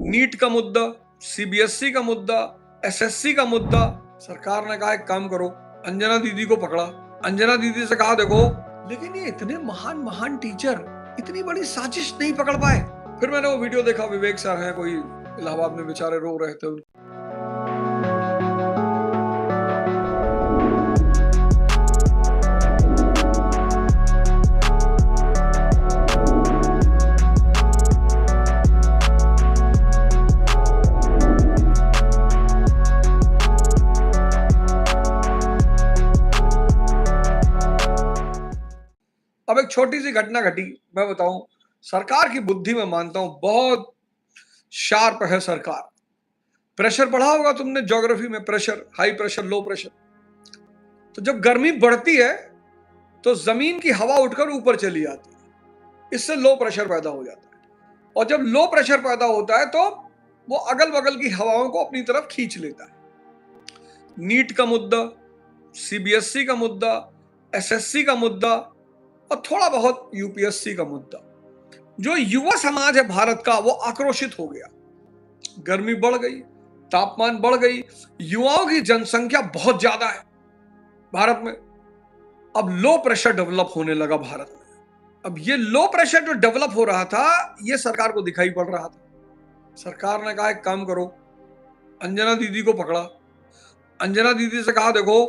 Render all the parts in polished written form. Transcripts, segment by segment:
NEET का मुद्दा, CBSE का मुद्दा, एसएससी का मुद्दा। सरकार ने कहा एक काम करो, अंजना दीदी को पकड़ा, अंजना दीदी से कहा देखो, लेकिन ये इतने महान महान टीचर इतनी बड़ी साजिश नहीं पकड़ पाए। फिर मैंने वो वीडियो देखा, विवेक सर हैं कोई इलाहाबाद में, बेचारे रो रहे थे। अब एक छोटी सी घटना घटी, मैं बताऊं। सरकार की बुद्धि में मानता हूं, बहुत शार्प है सरकार। प्रेशर पढ़ा होगा तुमने ज्योग्राफी में, pressure, high pressure, low pressure. तो जब गर्मी बढ़ती है तो जमीन की हवा उठकर ऊपर चली जाती है, इससे लो प्रेशर पैदा हो जाता है। और जब लो प्रेशर पैदा होता है तो वो अगल बगल की हवाओं को अपनी तरफ खींच लेता है। नीट का मुद्दा, सीबीएसई का मुद्दा, एसएससी का मुद्दा और थोड़ा बहुत यूपीएससी का मुद्दा, जो युवा समाज है भारत का वो आक्रोशित हो गया। गर्मी बढ़ गई, तापमान बढ़ गई, युवाओं की जनसंख्या बहुत ज्यादा है भारत में। अब लो प्रेशर डेवलप होने लगा भारत में। अब ये लो प्रेशर जो डेवलप हो रहा था, ये सरकार को दिखाई पड़ रहा था। सरकार ने कहा एक काम करो, अंजना दीदी को पकड़ा, अंजना दीदी से कहा देखो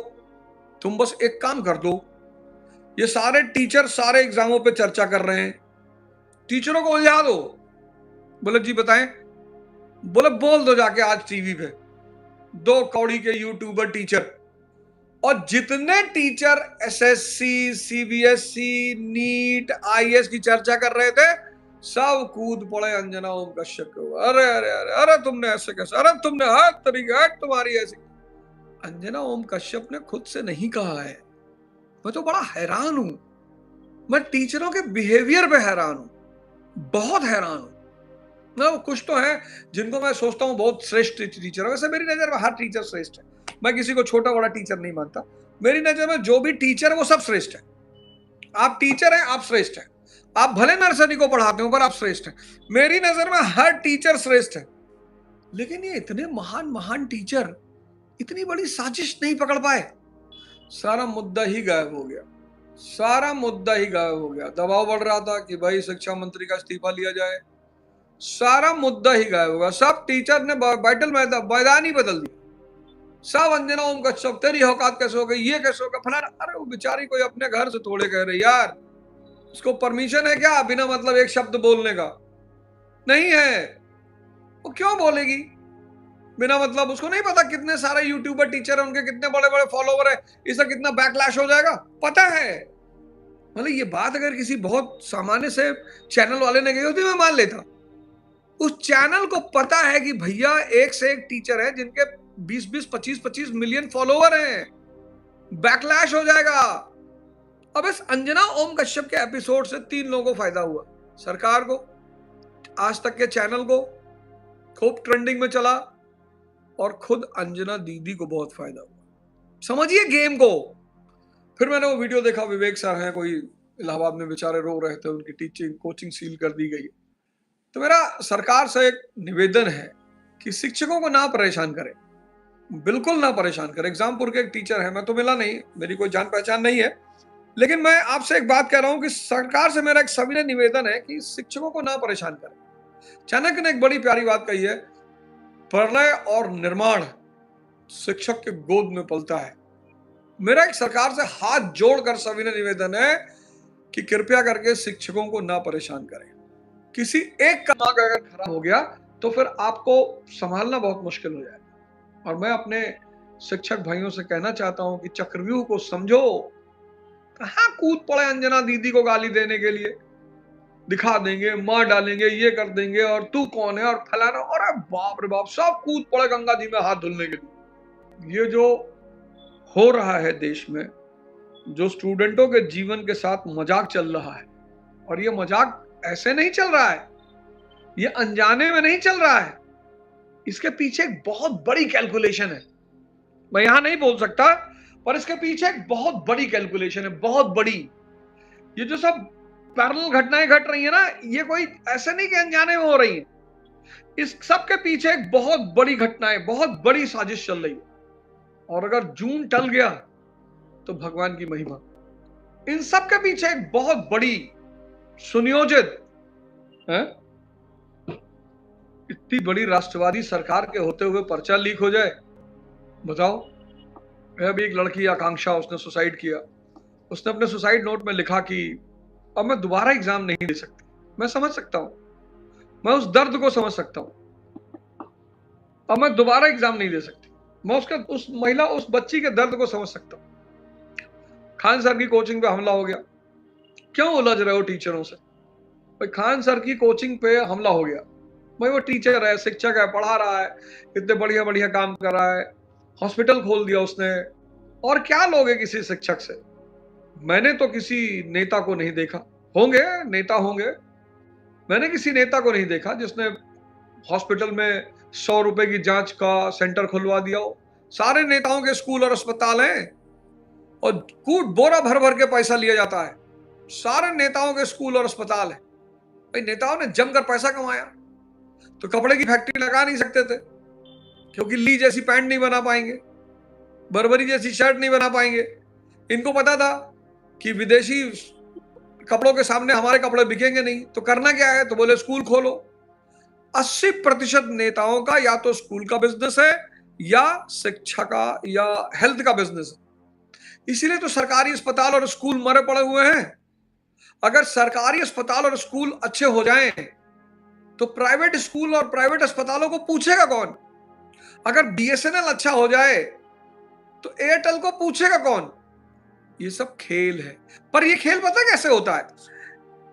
तुम बस एक काम कर दो, ये सारे टीचर सारे एग्जामों पे चर्चा कर रहे हैं, टीचरों को उलझा दो। बोले जी बताएं। बोले बोल दो जाके आज टीवी पे, 2 कौड़ी के यूट्यूबर टीचर, और जितने teacher SSC, CBSE, NEET, IAS की चर्चा कर रहे थे, सब कूद पड़े अंजना ओम कश्यप के ऊपर। अरे अरे अरे अरे तुमने ऐसे कैसे, अरे तुमने हर तरीके, हर तुम्हारी ऐसी। अंजना ओम कश्यप ने खुद से नहीं कहा है। मैं तो बड़ा हैरान हूं, मैं टीचरों के बिहेवियर पे हैरान हूं, बहुत हैरान हूं। ना कुछ तो है जिनको मैं सोचता हूं बहुत श्रेष्ठ टीचर है। वैसे मेरी नजर में हर टीचर श्रेष्ठ है, मैं किसी को छोटा बड़ा टीचर नहीं मानता। मेरी नजर में जो भी टीचर है वो सब श्रेष्ठ है। आप टीचर हैं, आप श्रेष्ठ हैं। आप भले नर्सरी को पढ़ाते हो पर आप श्रेष्ठ हैं। मेरी नजर में हर टीचर श्रेष्ठ है। लेकिन ये इतने महान महान टीचर इतनी बड़ी साजिश नहीं पकड़ पाए। सारा मुद्दा ही गायब हो गया, सारा मुद्दा ही गायब हो गया। दबाव बढ़ रहा था कि भाई शिक्षा मंत्री का इस्तीफा लिया जाए, सारा मुद्दा ही गायब हो गया। सब टीचर ने बैटल मैदान ही बदल दिया। सब अंजना ओम कश्यप, तेरी औकात कैसे हो गई, ये कैसे होगा, फलाना। अरे वो बेचारी कोई अपने घर से थोड़े कह रही यार, उसको परमिशन है क्या बिना मतलब एक शब्द बोलने का? नहीं है। वो क्यों बोलेगी बिना मतलब? उसको नहीं पता कितने सारे यूट्यूबर टीचर हैं, उनके कितने बड़े बड़े फॉलोवर है, इससे कितना बैकलैश हो जाएगा पता है। मतलब ये बात अगर किसी बहुत सामान्य से चैनल वाले ने कही होती मैं मान लेता। उस चैनल को पता है कि भैया एक से एक टीचर है जिनके 20-20, 25-25 मिलियन फॉलोवर हैं, बैकलैश हो जाएगा। अब इस अंजना ओम कश्यप के एपिसोड से 3 लोगों को फायदा हुआ, सरकार को, आज तक के चैनल को, खूब ट्रेंडिंग में चला, और खुद अंजना दीदी को बहुत फायदा हुआ। समझिए गेम को। फिर मैंने वो वीडियो देखा, विवेक सर हैं कोई इलाहाबाद में, बेचारे रो रहे थे, उनकी टीचिंग कोचिंग सील कर दी गई। तो मेरा सरकार से एक निवेदन है कि शिक्षकों को ना परेशान करें, बिल्कुल ना परेशान करें। एग्जामपुर के एक टीचर है, मैं तो मिला नहीं, मेरी कोई जान पहचान नहीं है, लेकिन मैं आपसे एक बात कह रहा हूं कि सरकार से मेरा एक सविनय निवेदन है कि शिक्षकों को ना परेशान करें। चाणक्य ने एक बड़ी प्यारी बात कही है, प्रलय और निर्माण शिक्षक के गोद में पलता है। मेरा एक सरकार से हाथ जोड़कर सविनय निवेदन है कि कृपया करके शिक्षकों को ना परेशान करें। किसी एक का दिमाग अगर खराब हो गया तो फिर आपको संभालना बहुत मुश्किल हो जाएगा। और मैं अपने शिक्षक भाइयों से कहना चाहता हूं कि चक्रव्यूह को समझो। कहां कूद पड़े अंजना दीदी को गाली देने के लिए, दिखा देंगे, मार डालेंगे, ये कर देंगे, और तू कौन है और फलाना। और बाप रे बाप, सब कूद पड़े गंगा जी में हाथ धुलने के लिए। ये जो हो रहा है देश में, जो स्टूडेंटों के जीवन के साथ मजाक चल रहा है, और ये मजाक ऐसे नहीं चल रहा है, ये अनजाने में नहीं चल रहा है, इसके पीछे एक बहुत बड़ी कैलकुलेशन है। मैं यहां नहीं बोल सकता, पर इसके पीछे एक बहुत बड़ी कैलकुलेशन है, बहुत बड़ी। ये जो सब पैरेलल घटनाएं घट रही है ना, ये कोई ऐसे नहीं कि अनजाने में हो रही है। इस सब के पीछे एक बहुत बड़ी घटना है, बहुत बड़ी साजिश चल रही है। और अगर जून टल गया तो भगवान की महिमा। इन सब के पीछे एक बहुत बड़ी सुनियोजित है। इतनी बड़ी राष्ट्रवादी सरकार के होते हुए पर्चा लीक हो जाए, बताओ। अभी एक लड़की आकांक्षा, उसने सुसाइड किया। उसने अपने सुसाइड नोट में लिखा कि अब मैं दोबारा एग्जाम नहीं दे सकती। मैं समझ सकता हूं, मैं उस दर्द को समझ सकता हूं। अब मैं दोबारा एग्जाम नहीं दे सकती। मैं उस महिला, उस बच्ची के दर्द को समझ सकता हूं। खान सर की कोचिंग पे हमला हो गया। क्यों उलझ रहे हो टीचरों से? भाई खान सर की कोचिंग पे हमला हो गया। भाई वो टीचर है, शिक्षक है, पढ़ा रहा है, इतने बढ़िया बढ़िया काम कर रहा है, हॉस्पिटल खोल दिया उसने। और क्या लोगे किसी शिक्षक से? मैंने तो किसी नेता को नहीं देखा, होंगे नेता होंगे, मैंने किसी नेता को नहीं देखा जिसने हॉस्पिटल में 100 रुपए की जांच का सेंटर खुलवा दिया हो। सारे नेताओं के स्कूल और अस्पताल हैं और कूट बोरा भर भर के पैसा लिया जाता है। सारे नेताओं के स्कूल और अस्पताल है। भाई नेताओं ने जमकर पैसा कमाया, तो कपड़े की फैक्ट्री लगा नहीं सकते थे, क्योंकि ली जैसी पैंट नहीं बना पाएंगे, बर्बरी जैसी शर्ट नहीं बना पाएंगे। इनको पता था कि विदेशी कपड़ों के सामने हमारे कपड़े बिकेंगे नहीं, तो करना क्या है? तो बोले स्कूल खोलो। 80% नेताओं का या तो स्कूल का बिजनेस है या शिक्षा का या हेल्थ का बिजनेस है। इसीलिए तो सरकारी अस्पताल और स्कूल मरे पड़े हुए हैं। अगर सरकारी अस्पताल और स्कूल अच्छे हो जाएं तो प्राइवेट स्कूल और प्राइवेट अस्पतालों को पूछेगा कौन? अगर बीएसएनएल अच्छा हो जाए तो एयरटेल को पूछेगा कौन? ये सब खेल है। पर ये खेल पता कैसे होता है?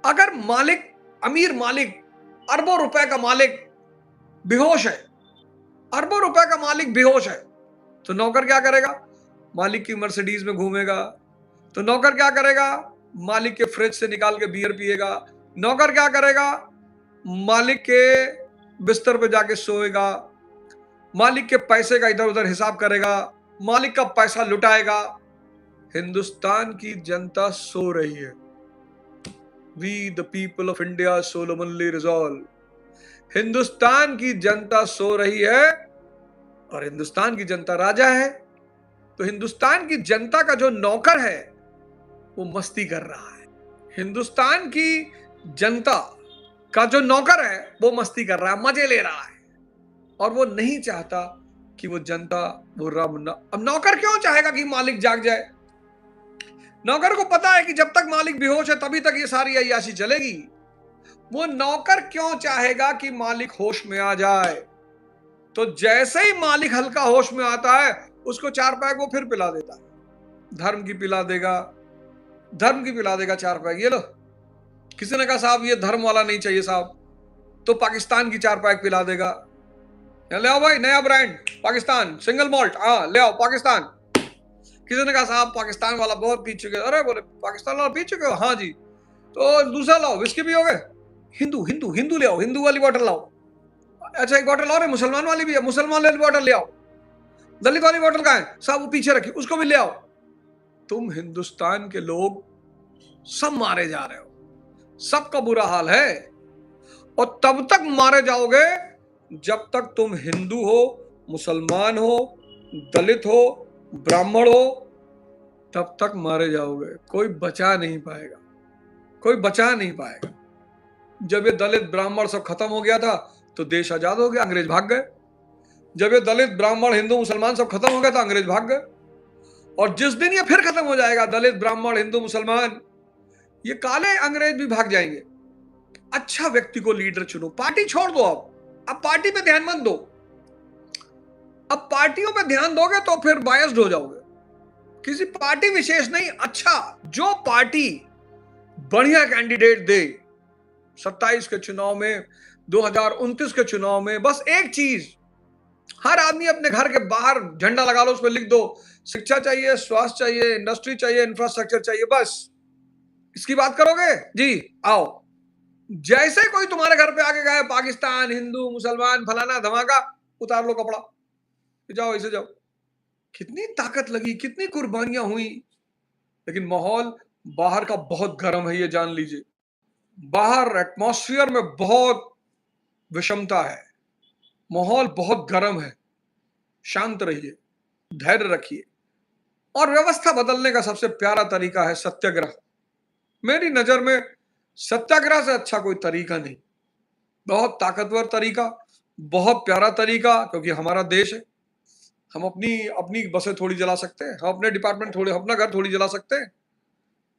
अगर मालिक, अमीर मालिक, अरबों रुपए का मालिक बेहोश है, अरबों रुपए का मालिक बेहोश है, तो नौकर क्या करेगा? मालिक की मर्सिडीज में घूमेगा। तो नौकर क्या करेगा? मालिक के फ्रिज से निकाल के बियर पिएगा। नौकर क्या करेगा? मालिक के बिस्तर पे जाके सोएगा। मालिक के पैसे का इधर उधर हिसाब करेगा, मालिक का पैसा लुटाएगा। हिंदुस्तान की जनता सो रही है। We the people of India solemnly resolve. Hindustan की जनता सो रही है और हिंदुस्तान की जनता राजा है। तो हिंदुस्तान की जनता का जो नौकर है वो मस्ती कर रहा है। हिंदुस्तान की जनता का जो नौकर है वो मस्ती कर रहा है, मजे ले रहा है। और वो नहीं चाहता कि वो जनता, वो रब अब नौकर क्यों चाहेगा कि मालिक जाग जाए? नौकर को पता है कि जब तक मालिक बेहोश है तभी तक ये सारी अय्याशी चलेगी। वो नौकर क्यों चाहेगा कि मालिक होश में आ जाए? तो जैसे ही मालिक हल्का होश में आता है उसको 4 पैक वो फिर पिला देता है। धर्म की पिला देगा, धर्म की पिला देगा 4 पैक। ये लो, किसी ने कहा साहब ये धर्म वाला नहीं चाहिए साहब, तो पाकिस्तान की 4 पैक पिला देगा। ले आओ भाई नया ब्रांड पाकिस्तान सिंगल मॉल्ट, हाँ ले आओ पाकिस्तान। किसी ने कहा साहब पाकिस्तान वाला बहुत पी चुके। अरे बोले पाकिस्तान वाला पी चुके हो? हाँ जी। तो दूसरा लाओ, विस्की पियोगे? हिंदू हिंदू हिंदू ले आओ, हिंदू वाली बॉटल लाओ। अच्छा एक बॉटल और है, मुसलमान वाली भी है, मुसलमान वाली बॉटल ले आओ। दलित वाली बॉटल कहाँ है? साहब वो पीछे रखी, उसको भी ले आओ। तुम हिंदुस्तान के लोग सब मारे जा रहे हो, सबका बुरा हाल है। और तब तक मारे जाओगे जब तक तुम हिंदू हो, मुसलमान हो, दलित हो, ब्राह्मण हो, तब तक मारे जाओगे। कोई बचा नहीं पाएगा, कोई बचा नहीं पाएगा। जब ये दलित ब्राह्मण सब खत्म हो गया था तो देश आजाद हो गया, अंग्रेज भाग गए। जब ये दलित ब्राह्मण हिंदू मुसलमान सब खत्म हो गया था, अंग्रेज भाग गए। और जिस दिन ये फिर खत्म हो जाएगा, दलित ब्राह्मण हिंदू मुसलमान, ये काले अंग्रेज भी भाग जाएंगे। अच्छा व्यक्ति को लीडर चुनो, पार्टी छोड़ दो। अब पार्टी पे ध्यान मत दो। अब पार्टियों पे ध्यान दोगे तो फिर बायस्ड हो जाओगे। किसी पार्टी विशेष नहीं, अच्छा जो पार्टी बढ़िया कैंडिडेट दे 27 के चुनाव में, 2029 के चुनाव में, बस एक चीज, हर आदमी अपने घर के बाहर झंडा लगा लो, उस पर लिख दो शिक्षा चाहिए, स्वास्थ्य चाहिए, इंडस्ट्री चाहिए, इंफ्रास्ट्रक्चर चाहिए, बस इसकी बात करोगे जी, आओ। जैसे कोई तुम्हारे घर पे आके गए पाकिस्तान, हिंदू, मुसलमान, फलाना धमाका, उतार लो कपड़ा, जाओ ऐसे जाओ। कितनी ताकत लगी, कितनी कुर्बानियां हुई। लेकिन माहौल बाहर का बहुत गर्म है, ये जान लीजिए। बाहर एटमॉस्फेयर में बहुत विषमता है। माहौल बहुत गर्म है, शांत रहिए, धैर्य रखिए। और व्यवस्था बदलने का सबसे प्यारा तरीका है सत्याग्रह। मेरी नजर में सत्याग्रह से अच्छा कोई तरीका नहीं। बहुत ताकतवर तरीका, बहुत प्यारा तरीका, क्योंकि हमारा देश है। हम अपनी अपनी बसें थोड़ी जला सकते हैं, हम अपने डिपार्टमेंट थोड़ी, अपना घर थोड़ी जला सकते हैं।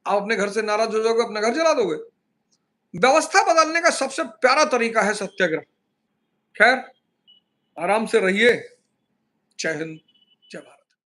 आप अपने घर से नाराज हो जाओगे, अपना घर जला दोगे? व्यवस्था बदलने का सबसे प्यारा तरीका है सत्याग्रह। खैर, आराम से रहिए। जय हिंद।